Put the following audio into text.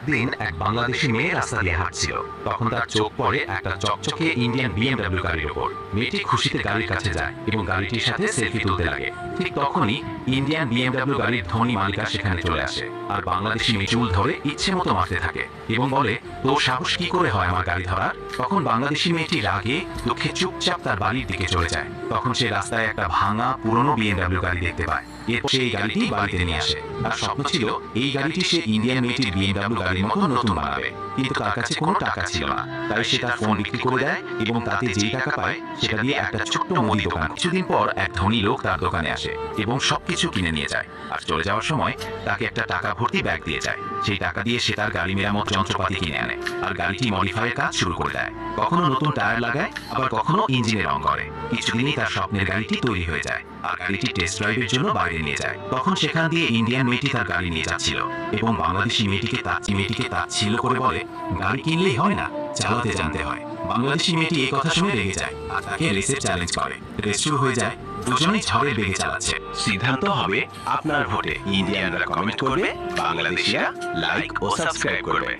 একদিন এক বাংলাদেশি মেয়ে রাস্তা দিয়ে হাঁটছিল। তখন তার চোখ পড়ে একটা চকচকে ইন্ডিয়ান বিএমডব্লিউ গাড়ির উপর। মেয়েটি খুশিতে গাড়ির কাছে যায় এবং গাড়িটির সাথে সেলফি তুলতে লাগে। ঠিক তখনই ইন্ডিয়ান বিএমডব্লিউ গাড়ির ধনী মালিকা সেখানে চলে আসে আর বাংলাদেশি মেয়ে চুল ধরে ইচ্ছে মতো মারতে থাকে এবং বলে, তোর সাহস কি করে হয় আমার গাড়ি ধরার? তখন বাংলাদেশি মেয়েটি রাগে দুঃখে চুপচাপ তার বাড়ির দিকে চলে যায়। তখন সে রাস্তায় একটা ভাঙা পুরনো বিএমডব্লিউ গাড়ি দেখতে পায়। এরপর সে এই গাড়িটি বাড়িতে নিয়ে আসে। তার স্বপ্ন ছিল এই গাড়িটি সে ইন্ডিয়ান মেয়েটির বিএমডব্লিউ গাড়ির মতো নতুন বানাবে, কিন্তু তার কাছে কোনো টাকা ছিল না। তাই সে তার ফোন বিক্রি করে দেয় এবং তাতে যেই টাকা পায় সেটা দিয়ে একটা ছোট্ট মুদি দোকান। কিছুদিন পর এক ধনী লোক তার দোকানে আসে এবং সবকিছু কিনে নিয়ে যায়। আর চলে যাওয়ার সময় তাকে একটা টাকা ভর্তি ব্যাগ দিয়ে যায়। সেই টাকা দিয়ে সে তার গাড়ি মেরামত যন্ত্রপাতি কিনে আনে আর গাড়িটি মডিফাইয়ের কাজ শুরু করে দেয়। কখনো নতুন টায়ার লাগায়, আবার কখনো ইঞ্জিনে রং করে। কিছুদিনই তার স্বপ্নের গাড়িটি তৈরি হয়ে যায় আর গাড়িটি টেস্ট ড্রাইভের জন্য বাইরে নিয়ে যায়। তখন সেখান দিয়ে ইন্ডিয়ান মেয়েটি তার গাড়ি নিয়ে যাচ্ছিল এবং বাংলাদেশি মেয়েটিকে তাচ্ছিল্য করে বলে, গাড়ি কিনলেই হয় না, চালাতে জানতে হয়। বাংলাদেশি মেয়েটি এই কথা শুনে রেগে যায় আর তাকে রেসে চ্যালেঞ্জ করে। রেস শুরু হয়ে যায়, দুজনেই ঝড়ের বেগে চালাচ্ছে। সিদ্ধান্ত হবে আপনার ভোটে। ইন্ডিয়ানরা কমেন্ট করবে, বাংলাদেশিরা লাইক ও সাবস্ক্রাইব করবে।